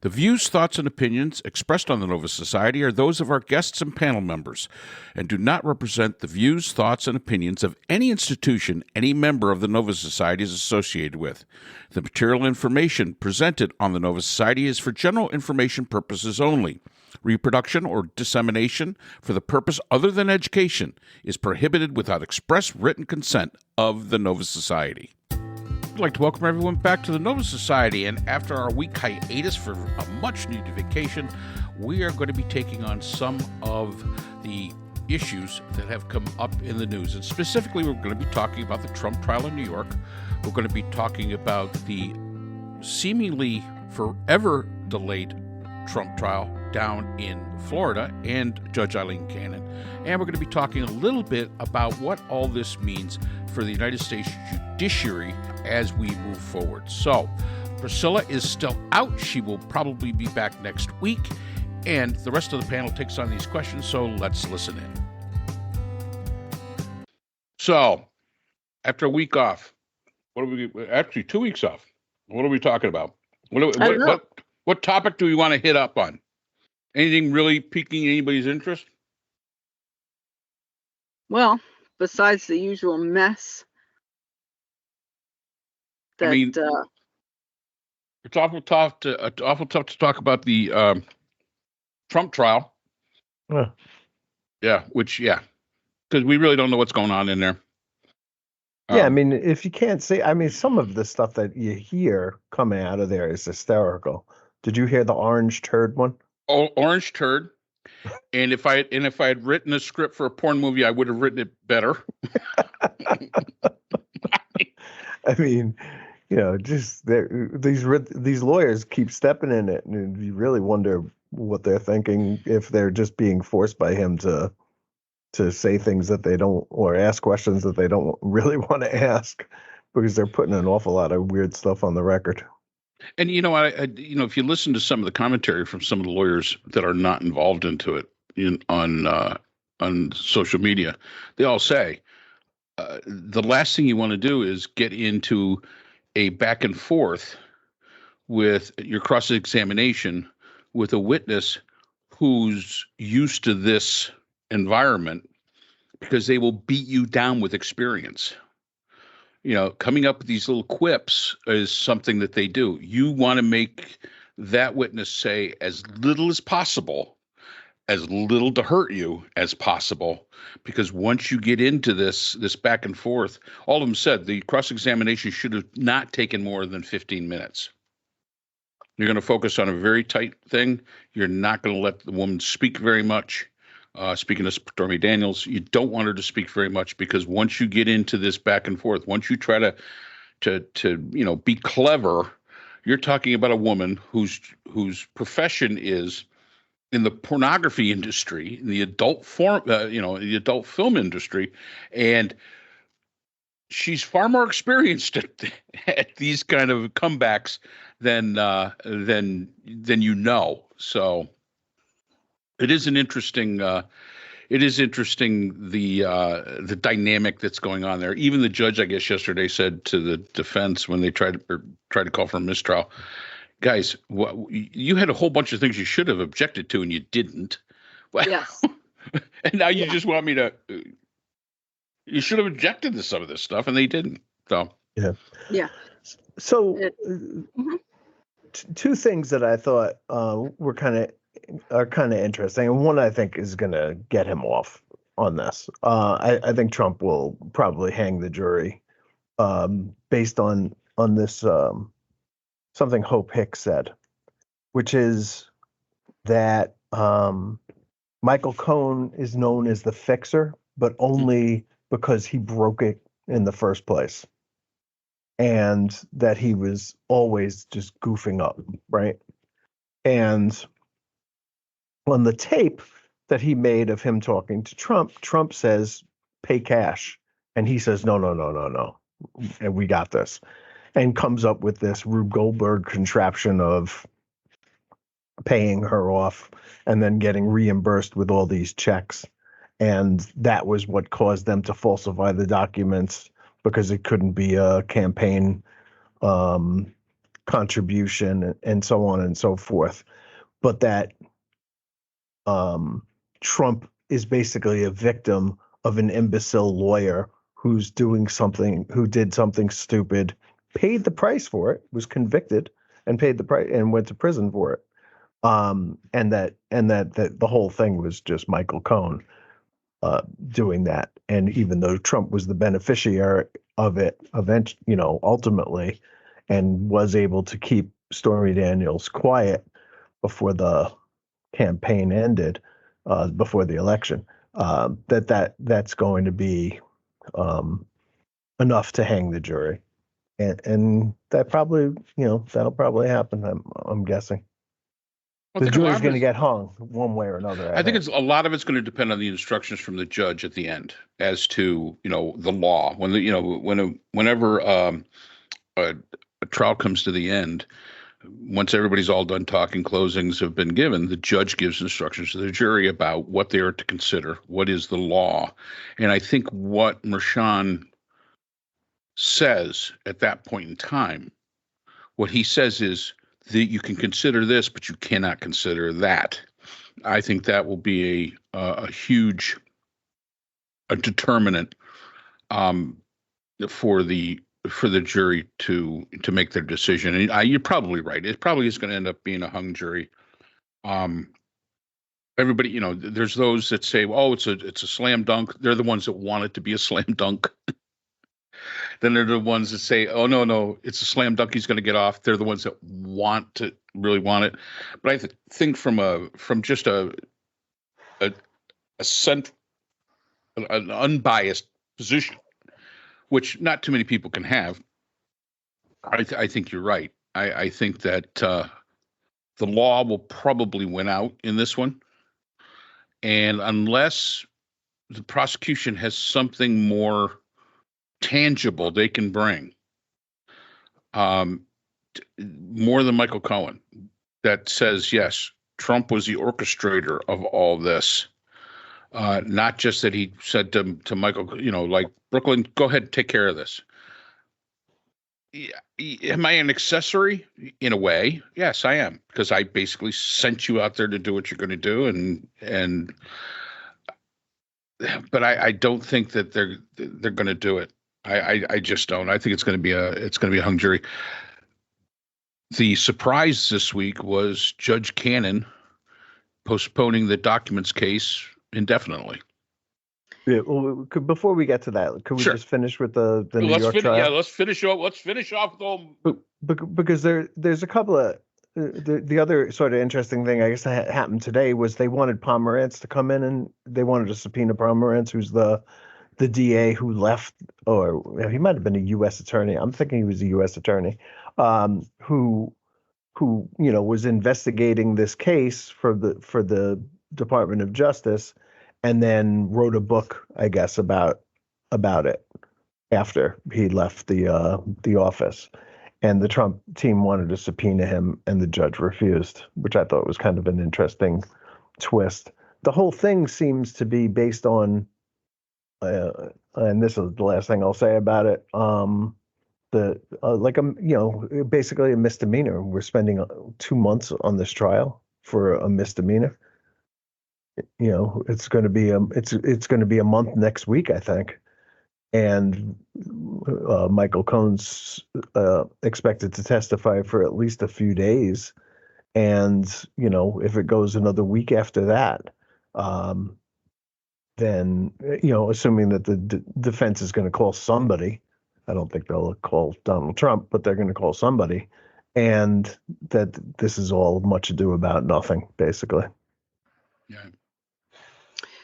The views, thoughts, and opinions expressed on the Nova Society are those of our guests and panel members and do not represent the views, thoughts, and opinions of any institution any member of the Nova Society is associated with. The material information presented on the Nova Society is for general information purposes only. Reproduction or dissemination for the purpose other than education is prohibited without express written consent of the Nova Society. I'd like to welcome everyone back to the Nova Society, and after our week hiatus for a much-needed vacation, we are going to be taking on some of the issues that have come up in the news. And specifically, we're going to be talking about the Trump trial in New York. We're going to be talking about the seemingly forever delayed Trump trial down in Florida and Judge Eileen Cannon. And we're going to be talking a little bit about what all this means for the United States judiciary as we move forward. So, Priscilla is still out. She will probably be back next week. And the rest of the panel takes on these questions, so let's listen in. So, after a week off, actually 2 weeks off, what are we talking about? What topic do we want to hit up on? Anything really piquing anybody's interest? Well, besides the usual mess that it's awful tough to talk about the Trump trial. Because we really don't know what's going on in there. If you can't see, some of the stuff that you hear coming out of there is hysterical. Did you hear the orange turd one? Oh, orange turd. And if I had written a script for a porn movie, I would have written it better. These lawyers keep stepping in it, and you really wonder what they're thinking, if they're just being forced by him to say things that they don't, or ask questions that they don't really want to ask, because they're putting an awful lot of weird stuff on the record. And if you listen to some of the commentary from some of the lawyers that are not involved into it on social media, they all say the last thing you want to do is get into a back and forth with your cross-examination with a witness who's used to this environment, because they will beat you down with experience. Coming up with these little quips is something that they do. You want to make that witness say as little as possible, as little to hurt you as possible, because once you get into this back and forth, all of them said the cross-examination should have not taken more than 15 minutes. You're going to focus on a very tight thing. You're not going to let the woman speak very much. Speaking of Stormy Daniels, you don't want her to speak very much, because once you get into this back and forth, once you try to be clever, you're talking about a woman whose profession is in the pornography industry, in the adult film industry, and she's far more experienced at these kind of comebacks than So it is interesting the dynamic that's going on there. Even the judge, I guess, yesterday said to the defense when they tried to call for a mistrial, guys, you had a whole bunch of things you should have objected to and you didn't. Yes. And now you just want me to. You should have objected to some of this stuff, and they didn't. So yeah. So two things that I thought are kind of interesting, and one I think is going to get him off on this. I think Trump will probably hang the jury based on this something Hope Hicks said, which is that Michael Cohen is known as the fixer, but only because he broke it in the first place, and that he was always just goofing up, right? And on the tape that he made of him talking to Trump says, pay cash. And he says, no. And we got this. And comes up with this Rube Goldberg contraption of paying her off and then getting reimbursed with all these checks. And that was what caused them to falsify the documents, because it couldn't be a campaign contribution and so on and so forth, but that Trump is basically a victim of an imbecile lawyer who did something stupid, paid the price for it, was convicted and paid the price and went to prison for it. And that the whole thing was just Michael Cohen doing that. And even though Trump was the beneficiary of it, ultimately, and was able to keep Stormy Daniels quiet before the campaign ended, before the election, that's going to be enough to hang the jury, and that probably, that'll probably happen. I'm guessing. The jury's going to get hung one way or another. I think it's a lot of it's going to depend on the instructions from the judge at the end as to the law. Whenever a trial comes to the end, once everybody's all done talking, closings have been given, the judge gives instructions to the jury about what they are to consider, what is the law. And I think what Mershon says at that point in time, what he says is that you can consider this, but you cannot consider that. I think that will be a huge determinant for the jury to make their decision. And you're probably right. It probably is going to end up being a hung jury. Everybody, there's those that say, "Oh, it's a slam dunk." They're the ones that want it to be a slam dunk. Then they're the ones that say, "Oh, no, it's a slam dunk. He's going to get off." They're the ones that really want it. But I think from just an unbiased position, which not too many people can have, I think you're right. I think that the law will probably win out in this one. And unless the prosecution has something more tangible they can bring, more than Michael Cohen, that says, yes, Trump was the orchestrator of all this. Not just that he said to Michael, like, Brooklyn, go ahead and take care of this. Am I an accessory? In a way, yes, I am, because I basically sent you out there to do what you're going to do, but I don't think that they're going to do it. I just don't. I think it's going to be a hung jury. The surprise this week was Judge Cannon postponing the documents case indefinitely. Yeah, well, before we get to that, could we just finish with the New York trial? Yeah, let's finish off with all. Because there's a couple of the other sort of interesting thing I guess that happened today was they wanted Pomerantz to come in, and they wanted to subpoena Pomerantz, who's the DA who left, or he might have been a U.S. attorney. I'm thinking he was a U.S. attorney, who was investigating this case for the Department of Justice, and then wrote a book, I guess, about it after he left the office. And the Trump team wanted to subpoena him, and the judge refused, which I thought was kind of an interesting twist. The whole thing seems to be based on, and this is the last thing I'll say about it, basically a misdemeanor. We're spending 2 months on this trial for a misdemeanor. It's going to be a month next week, I think. And Michael Cohen's expected to testify for at least a few days. And, if it goes another week after that, then, assuming that the defense is going to call somebody, I don't think they'll call Donald Trump, but they're going to call somebody, and that this is all much ado about nothing, basically. Yeah.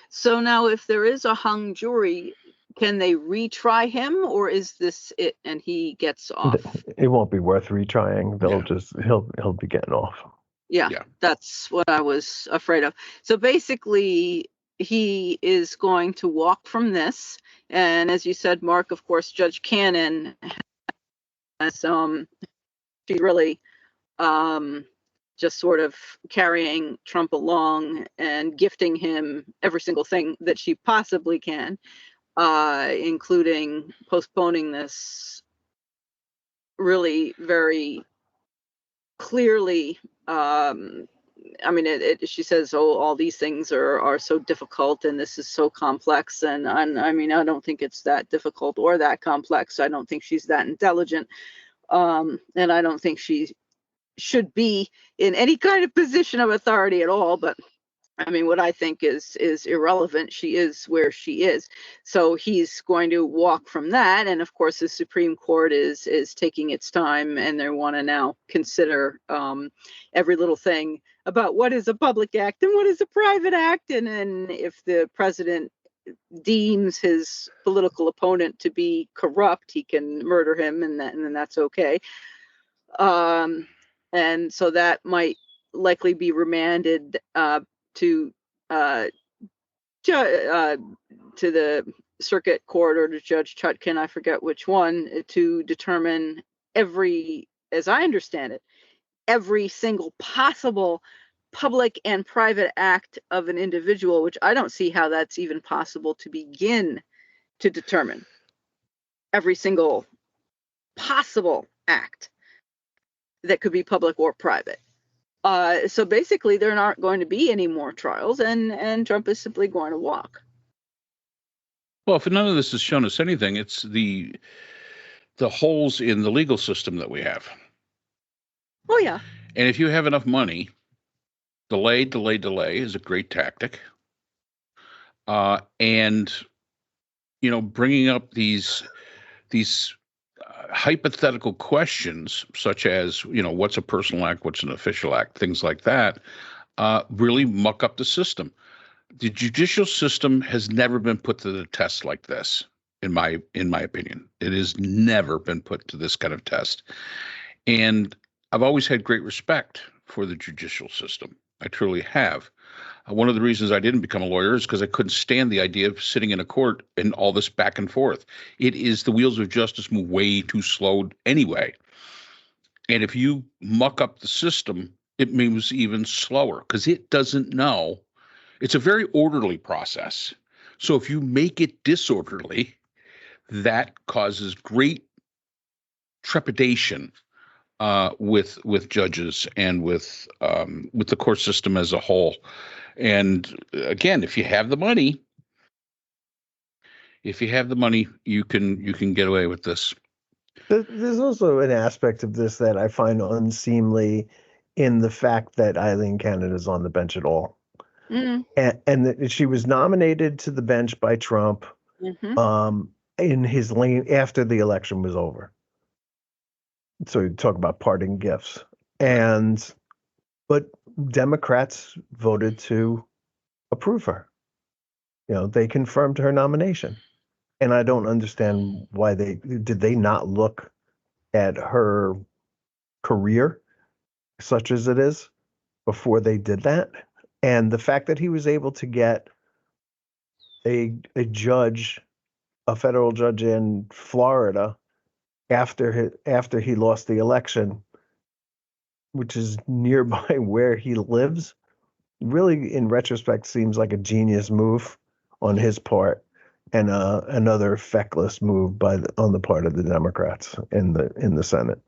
So now, if there is a hung jury, can they retry him, or is this it and he gets off? It won't be worth retrying. He'll be getting off. Yeah, that's what I was afraid of. So basically, he is going to walk from this. And as you said, Mark, of course, Judge Cannon has she really just sort of carrying Trump along and gifting him every single thing that she possibly can, including postponing this really very clearly, I mean, she says, "Oh, all these things are so difficult, and this is so complex." And I mean, I don't think it's that difficult or that complex. I don't think she's that intelligent, and I don't think she should be in any kind of position of authority at all. But I mean, what I think is irrelevant. She is where she is. So he's going to walk from that. And of course, the Supreme Court is taking its time, and they want to now consider every little thing about what is a public act and what is a private act. And then if the president deems his political opponent to be corrupt, he can murder him, and then that's okay. And so that might likely be remanded to the circuit court or to Judge Chutkin, I forget which one, to determine as I understand it, every single possible public and private act of an individual, which I don't see how that's even possible to begin to determine. Every single possible act that could be public or private. So basically, there aren't going to be any more trials, and Trump is simply going to walk. Well, if none of this has shown us anything, it's the holes in the legal system that we have. Oh, yeah. And if you have enough money, delay is a great tactic. And, bringing up these hypothetical questions, such as, what's a personal act, what's an official act, things like that, really muck up the system. The judicial system has never been put to the test like this, in my opinion. It has never been put to this kind of test. And I've always had great respect for the judicial system. I truly have. One of the reasons I didn't become a lawyer is because I couldn't stand the idea of sitting in a court and all this back and forth. The wheels of justice move way too slow anyway. And if you muck up the system, it moves even slower because it doesn't know. It's a very orderly process. So if you make it disorderly, that causes great trepidation with judges and with the court system as a whole. And again, if you have the money, you can get away with this. There's also an aspect of this that I find unseemly in the fact that Eileen Canada's on the bench at all. And that she was nominated to the bench by Trump in his lane after the election was over. So you talk about parting gifts. But Democrats voted to approve her. They confirmed her nomination. And I don't understand why did they not look at her career, such as it is, before they did that? And the fact that he was able to get a federal judge in Florida after he lost the election, which is nearby where he lives, really, in retrospect, seems like a genius move on his part, and another feckless move on the part of the Democrats in the Senate.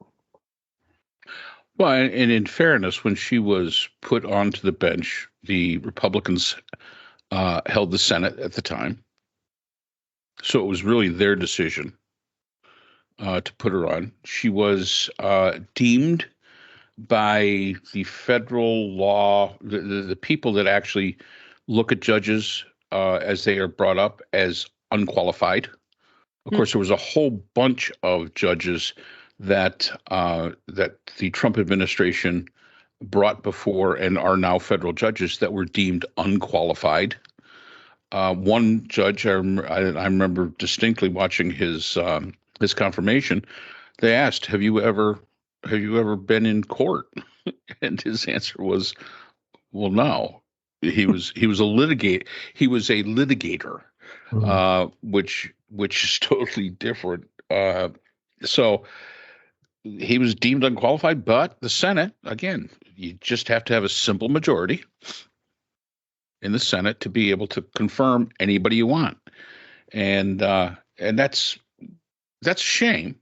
Well, and in fairness, when she was put onto the bench, the Republicans held the Senate at the time, so it was really their decision to put her on. She was deemed by the federal law, the people that actually look at judges as they are brought up, as unqualified. Of course, there was a whole bunch of judges that the Trump administration brought before and are now federal judges that were deemed unqualified. One judge, I remember distinctly watching his confirmation. They asked, "Have you ever been in court?" And his answer was, "Well, no." He was a litigator, which is totally different. So he was deemed unqualified, but the Senate, again, you just have to have a simple majority in the Senate to be able to confirm anybody you want, and that's a shame.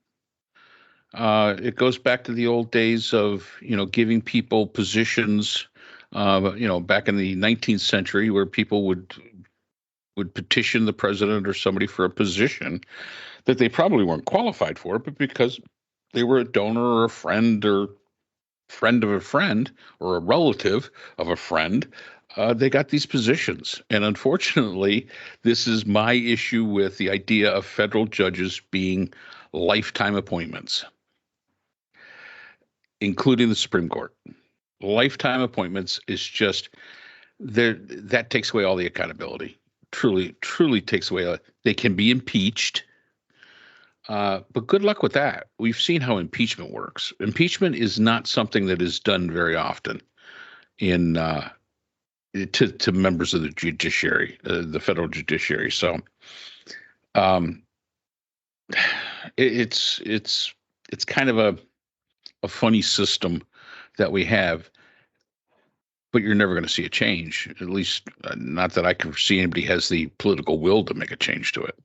It goes back to the old days of, giving people positions, back in the 19th century where people would petition the president or somebody for a position that they probably weren't qualified for, but because they were a donor or a friend or friend of a friend or a relative of a friend, they got these positions. And unfortunately, this is my issue with the idea of federal judges being lifetime appointments, including the Supreme Court. Lifetime appointments is just there. That takes away all the accountability. Truly takes away. They can be impeached. But good luck with that. We've seen how impeachment works. Impeachment is not something that is done very often to members of the judiciary, the federal judiciary. So, it's kind of a funny system that we have, but you're never going to see a change. At least, not that I can see anybody has the political will to make a change to it.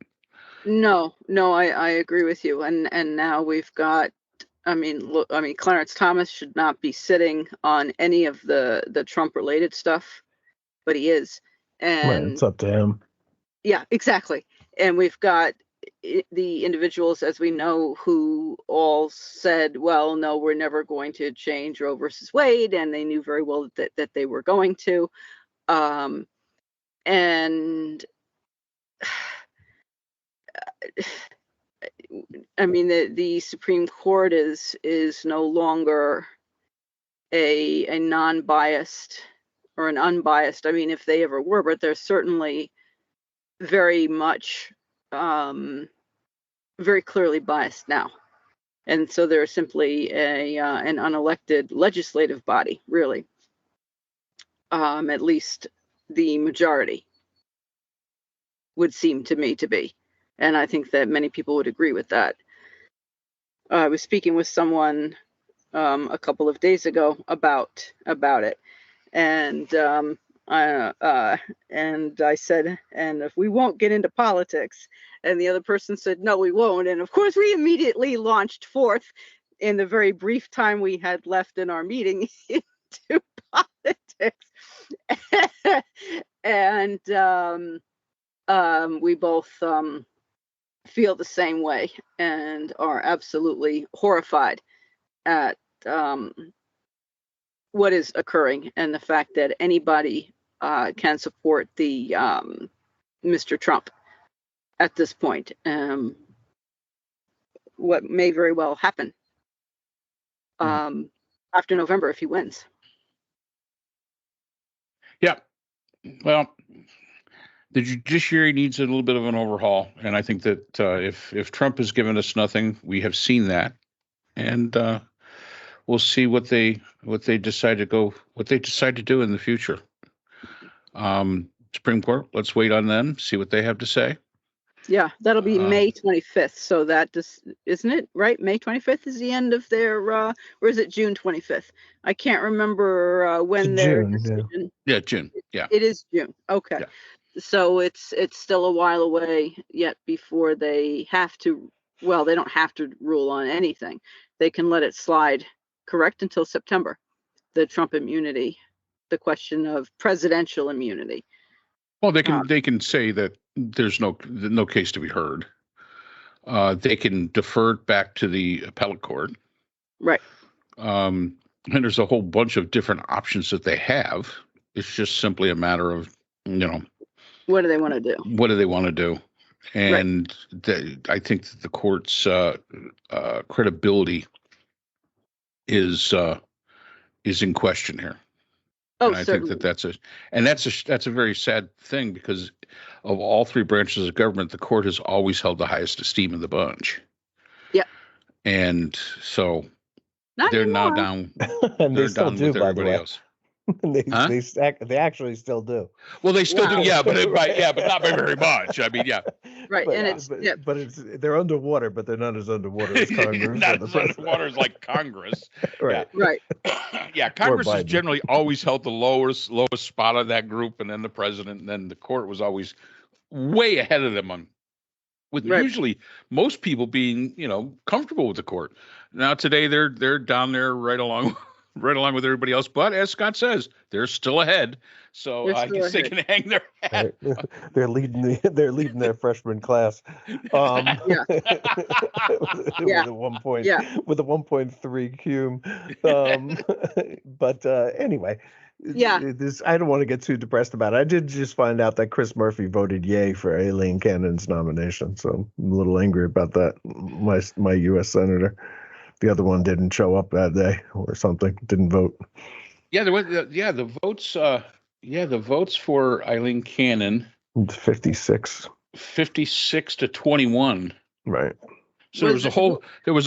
No, I agree with you. And now we've got, Clarence Thomas should not be sitting on any of the Trump related stuff, but he is. And it's up to him. Yeah, exactly. And we've got the individuals, as we know, who all said, well, no, we're never going to change Roe versus Wade. And they knew very well that they were going to. And the Supreme Court is no longer a non-biased or an unbiased. If they ever were, but they're certainly very much, very clearly biased now. And so they're simply an unelected legislative body, really. At least the majority would seem to me to be. And I think that many people would agree with that. I was speaking with someone a couple of days ago about it, and I said, and if we won't get into politics, and the other person said, no, we won't. And of course, we immediately launched forth in the very brief time we had left in our meeting into politics, and we both feel the same way and are absolutely horrified at what is occurring and the fact that anybody can support the Mr. Trump at this point. What may very well happen after November if he wins. Yeah. Well, the judiciary needs a little bit of an overhaul, and I think that if Trump has given us nothing, we have seen that, and we'll see what they decide to do in the future. Supreme Court, let's wait on them, see what they have to say. Yeah, that'll be May 25th. So that just, isn't it right? May 25th is the end of their, or is it June 25th? I can't remember when their decision. Yeah, June. Yeah, it is June. Okay. Yeah. So it's still a while away yet before they have to. Well, they don't have to rule on anything. They can let it slide, correct, until September. The Trump immunity, the question of presidential immunity. Well, they can say that there's no case to be heard. They can defer it back to the appellate court. Right. And there's a whole bunch of different options that they have. It's just simply a matter of, what do they want to do? What do they want to do? And right. I think that the court's credibility is in question here. Oh, and I certainly. think that's a very sad thing, because of all three branches of government, the court has always held the highest esteem of the bunch. Yeah. And so they're now down. And they're they still down do, with by everybody the way. else. They actually still do. Well, they still do, yeah, but not by very much. I mean, yeah. Right, but they're underwater, but they're not as underwater as Congress. Not as underwater as like Congress. Right. Yeah. Right. Yeah, Congress has generally always held the lowest spot of that group, and then the president, and then the court was always way ahead of them with usually most people being, comfortable with the court. Now today they're down there right along with everybody else. But as Scott says, they're still ahead. So They're I still guess they ahead. can hang their hat. They're leading their freshman class. Yeah. With Yeah. a 1 point, Yeah. with a 1.3 cum. But anyway, Yeah. I don't want to get too depressed about it. I did just find out that Chris Murphy voted yay for Aileen Cannon's nomination, so I'm a little angry about that. My U.S. senator. The other one didn't show up that day or something. Didn't vote. Yeah, there was the votes. The votes for Eileen Cannon. 56. 56 to 21. Right. So there was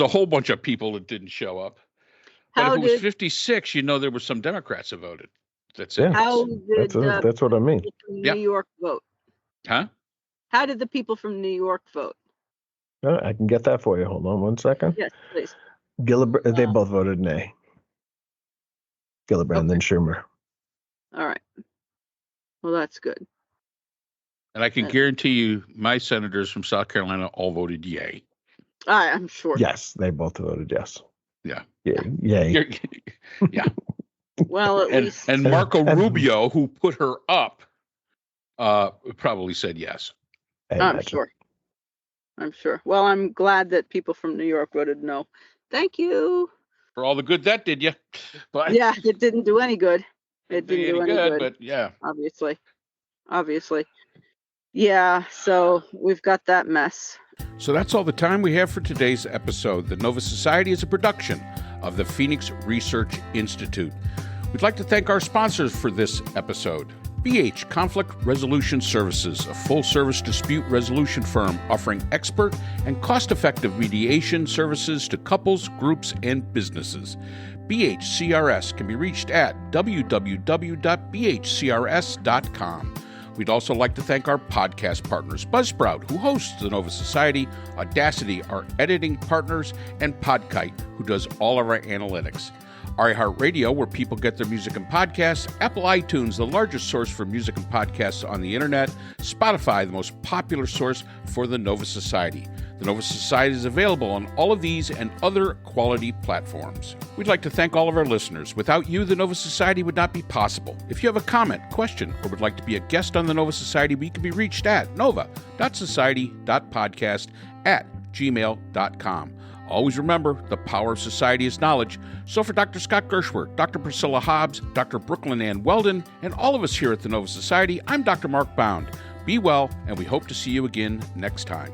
a whole bunch of people that didn't show up. But if it was 56, there were some Democrats that voted. That's it. Yeah. How did That's what I mean. people from New York vote? Huh? How did the people from New York vote? I can get that for you. Hold on 1 second. Yes, please. Gillibrand, they both voted nay. Gillibrand and Schumer. All right. Well, that's good. And I can guarantee you my senators from South Carolina all voted yay. I'm sure. Yes, they both voted yes. Yeah. Yay. Yeah. Well, at least. And Marco Rubio, who put her up, probably said yes. I'm sure. Well, I'm glad that people from New York voted no. Thank you. For all the good that did you. But yeah, it didn't do any good. It didn't do any good. But yeah. Obviously. Yeah, so we've got that mess. So that's all the time we have for today's episode. The Nova Society is a production of the Phoenix Research Institute. We'd like to thank our sponsors for this episode. BH Conflict Resolution Services, a full-service dispute resolution firm offering expert and cost-effective mediation services to couples, groups, and businesses. BHCRS can be reached at www.bhcrs.com. We'd also like to thank our podcast partners, Buzzsprout, who hosts the Nova Society, Audacity, our editing partners, and Podkite, who does all of our analytics. iHeartRadio, where people get their music and podcasts, Apple iTunes, the largest source for music and podcasts on the internet, Spotify, the most popular source for the Nova Society. The Nova Society is available on all of these and other quality platforms. We'd like to thank all of our listeners. Without you, the Nova Society would not be possible. If you have a comment, question, or would like to be a guest on the Nova Society, we can be reached at nova.society.podcast@gmail.com. Always remember, the power of society is knowledge. So for Dr. Scott Gershworth, Dr. Priscilla Hobbs, Dr. Brooklyn Ann Weldon, and all of us here at the Nova Society, I'm Dr. Mark Bound. Be well, and we hope to see you again next time.